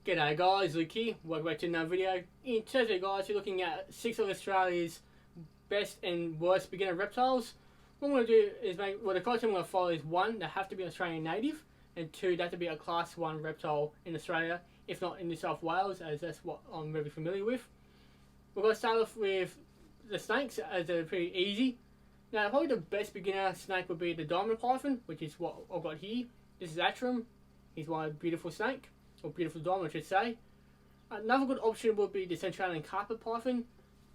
G'day guys, Luke here. Welcome back to another video. In today's video guys, we're looking at 6 of Australia's best and worst beginner reptiles. What I'm going to do is the criteria I'm going to follow is 1, they have to be an Australian native, and 2, they have to be a class 1 reptile in Australia, if not in New South Wales, as that's what I'm very familiar with. We're going to start off with the snakes, as they're pretty easy. Now probably the best beginner snake would be the diamond python, which is what I've got here. This is Atrum. He's my beautiful snake. Or beautiful diamond, I should say. Another good option would be the Centralian carpet python.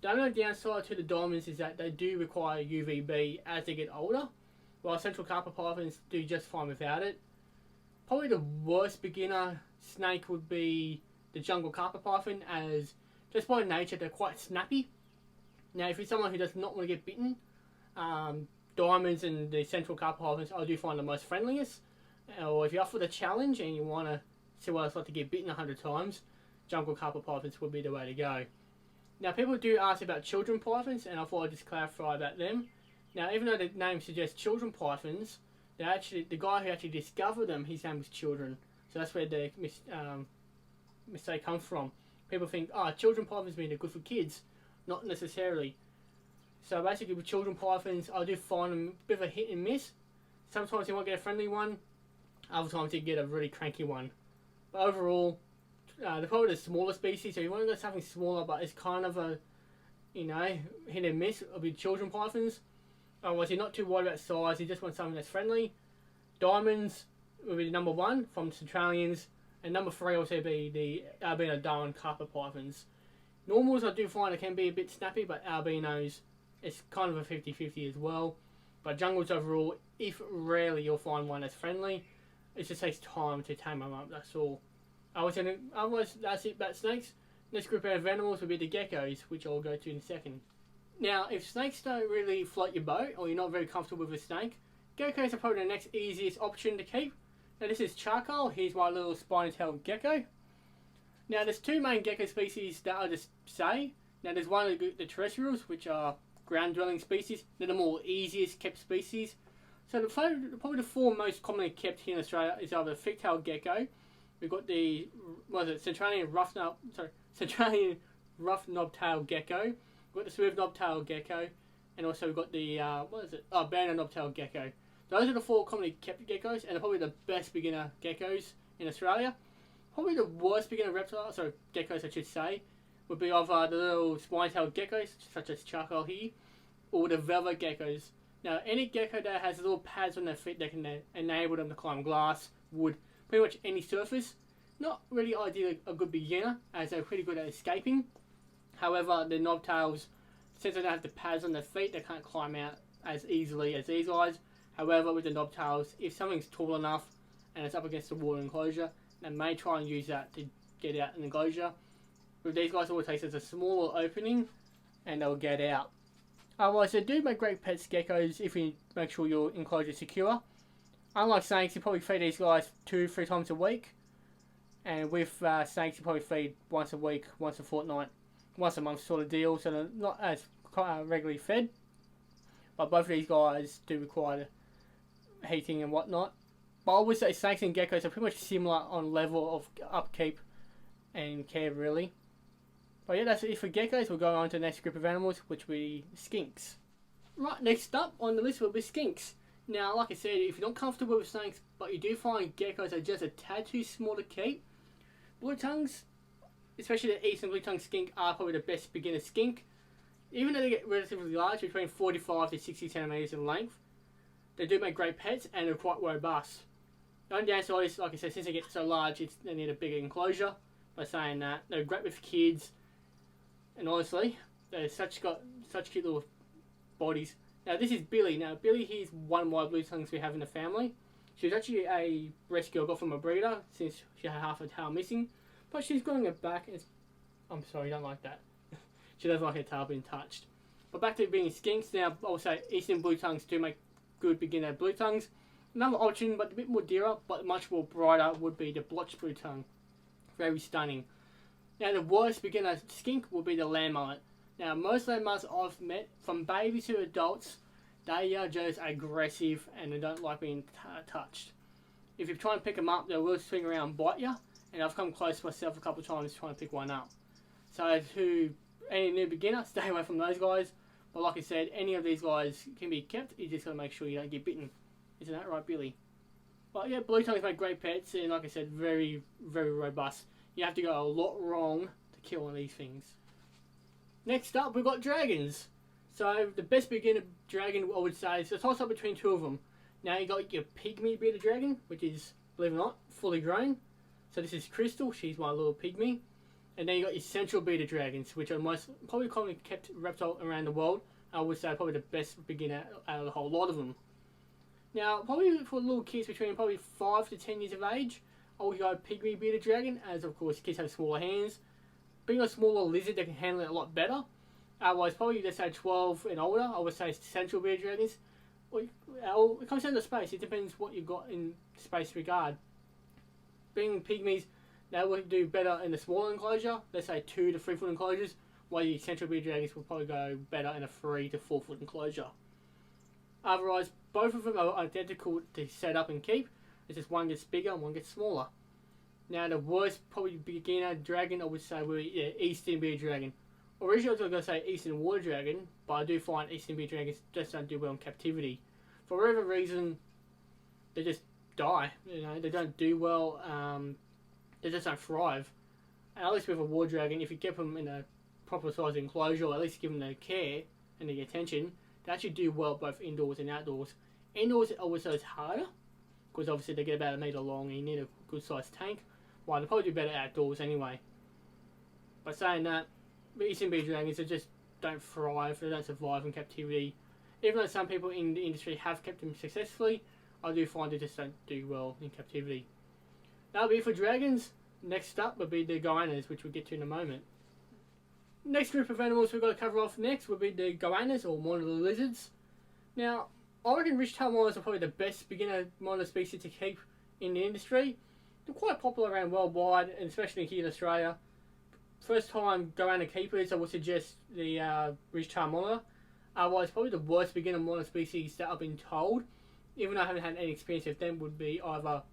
The only downside to the diamonds is that they do require UVB as they get older, while central carpet pythons do just fine without it. Probably the worst beginner snake would be the jungle carpet python, as just by nature they're quite snappy. Now if you're someone who does not want to get bitten, diamonds and the central carpet pythons I do find the most friendliest. Or if you're up for the challenge and you want to see what it's like to get bitten 100 times, jungle carpet pythons would be the way to go. Now people do ask about children pythons, and I thought I'd just clarify about them. Now even though the name suggests children pythons, the guy who actually discovered them, his name was Children. So that's where the mistake comes from. People think, oh, children pythons mean they're good for kids. Not necessarily. So basically with children pythons, I do find them a bit of a hit and miss. Sometimes you might get a friendly one, other times you get a really cranky one. But overall, they're probably the smaller species, so you want to go something smaller, but it's kind of a, hit and miss. It'll be children pythons. Otherwise, you're not too worried about size, you just want something that's friendly. Diamonds will be number 1 from Centralians, and number 3 will also be the albino Darwin carpet pythons. Normals I do find it can be a bit snappy, but albinos, it's kind of a 50-50 as well. But jungles overall, if rarely you'll find one that's friendly. It just takes time to tame them up, that's all. Otherwise, that's it about snakes. Next group of animals will be the geckos, which I'll go to in a second. Now, if snakes don't really float your boat, or you're not very comfortable with a snake, geckos are probably the next easiest option to keep. Now this is Charcoal, here's my little spiny-tailed gecko. Now there's 2 main gecko species that I'll just say. Now there's one of the terrestrials, which are ground-dwelling species. They're the more easiest kept species. So probably the 4 most commonly kept here in Australia is either the thick-tailed gecko. We've got the Centralian rough knob-tailed gecko. We've got the smooth knob-tailed gecko, and also we've got the banded knob-tailed gecko. Those are the 4 commonly kept geckos, and they're probably the best beginner geckos in Australia. Probably the worst beginner geckos I should say, would be either the little spiny-tailed geckos, such as Charcoal here, or the velvet geckos. Now, any gecko that has little pads on their feet that can enable them to climb glass, wood, pretty much any surface. Not really ideally a good beginner, as they're pretty good at escaping. However, the knobtails, since they don't have the pads on their feet, they can't climb out as easily as these guys. However, with the knobtails, if something's tall enough and it's up against the water enclosure, they may try and use that to get out in the enclosure. With these guys, all it takes is a smaller opening and they'll get out. Otherwise, they do make great pets, geckos, if you make sure your enclosure is secure. Unlike snakes, you probably feed these guys 2-3 times a week. And with snakes, you probably feed once a week, once a fortnight, once a month sort of deal. So they're not as regularly fed. But both of these guys do require heating and whatnot. But I would say snakes and geckos are pretty much similar on level of upkeep and care, really. But yeah, that's it for geckos. We'll go on to the next group of animals, which will be skinks. Right, next up on the list will be skinks. Now, like I said, if you're not comfortable with snakes, but you do find geckos are just a tad too small to keep, blue tongues, especially the eastern blue tongue skink, are probably the best beginner skink. Even though they get relatively large, between 45 to 60 centimeters in length, they do make great pets and they're quite robust. The only downside is, like I said, since they get so large, they need a bigger enclosure. By saying that, they're great with kids. And honestly, they've got such cute little bodies. Now this is Billy. Now Billy, he's one of my blue tongues we have in the family. She was actually a rescue I got from a breeder since she had half her tail missing. But she's growing it back. I'm sorry, I don't like that. She doesn't like her tail being touched. But back to being skinks. Now I will say eastern blue tongues do make good beginner blue tongues. Another option, but a bit more dearer, but much more brighter, would be the blotched blue tongue. Very stunning. Now the worst beginner skink will be the land mullet. Now most land mullets I've met, from babies to adults, they are just aggressive and they don't like being touched. If you try and pick them up, they will swing around and bite you. and I've come close myself a couple of times trying to pick one up. So to any new beginner, stay away from those guys. But like I said, any of these guys can be kept. You just got to make sure you don't get bitten. Isn't that right, Billy? But yeah, blue tongues make great pets, and like I said, very, very robust. You have to go a lot wrong to kill one of these things. Next up, we've got dragons. So the best beginner dragon, I would say, is a toss up between two of them. Now you got your pygmy bearded dragon, which is, believe it or not, fully grown. So this is Crystal. She's my little pygmy. And then you got your central bearded dragons, which are most probably commonly kept reptile around the world. I would say probably the best beginner out of the whole lot of them. Now, probably for little kids between probably 5 to 10 years of age, I would go pygmy bearded dragon, as of course kids have smaller hands. Being a smaller lizard, they can handle it a lot better. Otherwise, probably let's say 12 and older, I would say central bearded dragons. It comes down to space. It depends what you've got in space regard. Being pygmies, they will do better in a smaller enclosure, let's say 2 to 3 foot enclosures, while your central bearded dragons will probably go better in a 3 to 4 foot enclosure. Otherwise, both of them are identical to set up and keep. It's just one gets bigger and one gets smaller. Now, the worst probably beginner dragon I would say would be Eastern bearded dragon. Originally, I was going to say Eastern water dragon, but I do find Eastern bearded dragons just don't do well in captivity. For whatever reason, they just die. You know, they don't do well. They just don't thrive. And at least with a water dragon, if you keep them in a proper size enclosure, or at least give them the care and the attention, they actually do well both indoors and outdoors. Indoors, I would say, is harder, because obviously they get about 1 metre long and you need a good sized tank, while they probably do better outdoors anyway. By saying that, Eastern bearded dragons, they just don't thrive, they don't survive in captivity. Even though some people in the industry have kept them successfully, I do find they just don't do well in captivity. That'll be it for dragons. Next up would be the goannas, which we'll get to in a moment. Next group of animals we've got to cover off next would be the goannas, or monitor lizards. Now, I reckon ridge-tailed monitors are probably the best beginner monitor species to keep in the industry. They're quite popular around worldwide, and especially here in Australia. First time goanna keepers, I would suggest the ridge-tailed monitor. Otherwise, probably the worst beginner monitor species that I've been told, even though I haven't had any experience with them, would be either...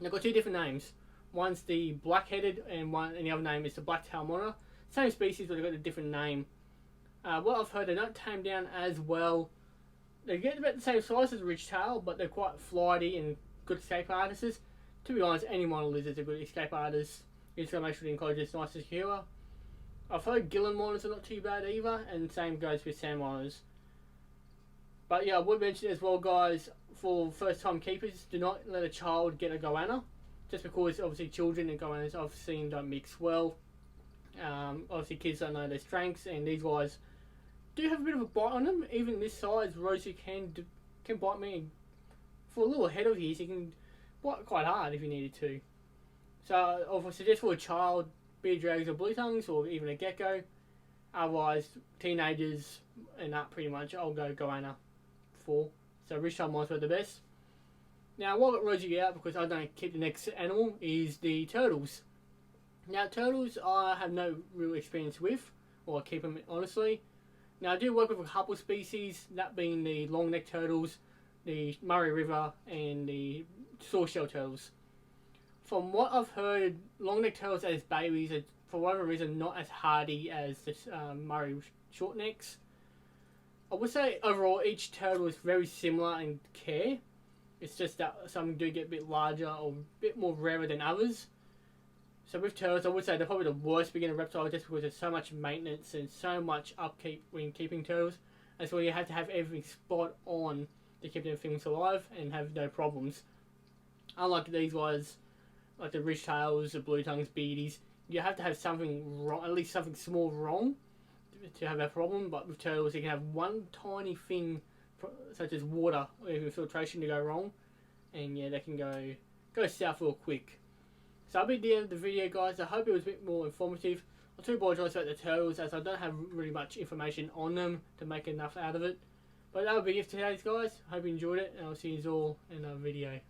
They've got two different names. One's the black-headed, and the other name is the black-tailed monitor. Same species, but they've got a different name. What I've heard, they don't tame down as well. They get about the same size as a ridge-tail, but they're quite flighty and good escape artists. To be honest, any monitor lizards are good escape artists. You just gotta make sure the enclosure is nice and secure. I've heard Gillen monitors are not too bad either, and same goes with sand monitors. But yeah, I would mention as well, guys, for first-time keepers, do not let a child get a goanna. Just because, obviously, children and goannas I've seen don't mix well. Obviously, kids don't know their strengths, and these guys do have a bit of a bite on them. Even this size, Rosie can bite me. For a little head of his, he can bite quite hard if he needed to. So, I would suggest for a child, bearded dragons or blue tongues, or even a gecko. Otherwise, teenagers and that pretty much, I'll go goanna for. So, ridge-tailed monitors are the best. Now, what got Rosie out, because I don't keep the next animal, is the turtles. Now, turtles I have no real experience with, or I keep them honestly. Now, I do work with a couple species, that being the long-necked turtles, the Murray River, and the swordshell turtles. From what I've heard, long-necked turtles as babies are, for whatever reason, not as hardy as the Murray shortnecks. I would say overall each turtle is very similar in care. It's just that some do get a bit larger or a bit more rarer than others. So with turtles, I would say they're probably the worst beginner reptile, just because there's so much maintenance and so much upkeep when keeping turtles. That's why you have to have everything spot on to keep them things alive and have no problems. Unlike these guys, like the ridge-tails, the blue tongues, beardies, you have to have something wrong, at least something small wrong, to have a problem. But with turtles, you can have one tiny thing, such as water or even filtration, to go wrong, and yeah, they can go south real quick. So that'll be the end of the video, guys. I hope it was a bit more informative. I do apologise about the turtles, as I don't have really much information on them to make enough out of it. But that'll be it for today, guys. Hope you enjoyed it, and I'll see you all in another video.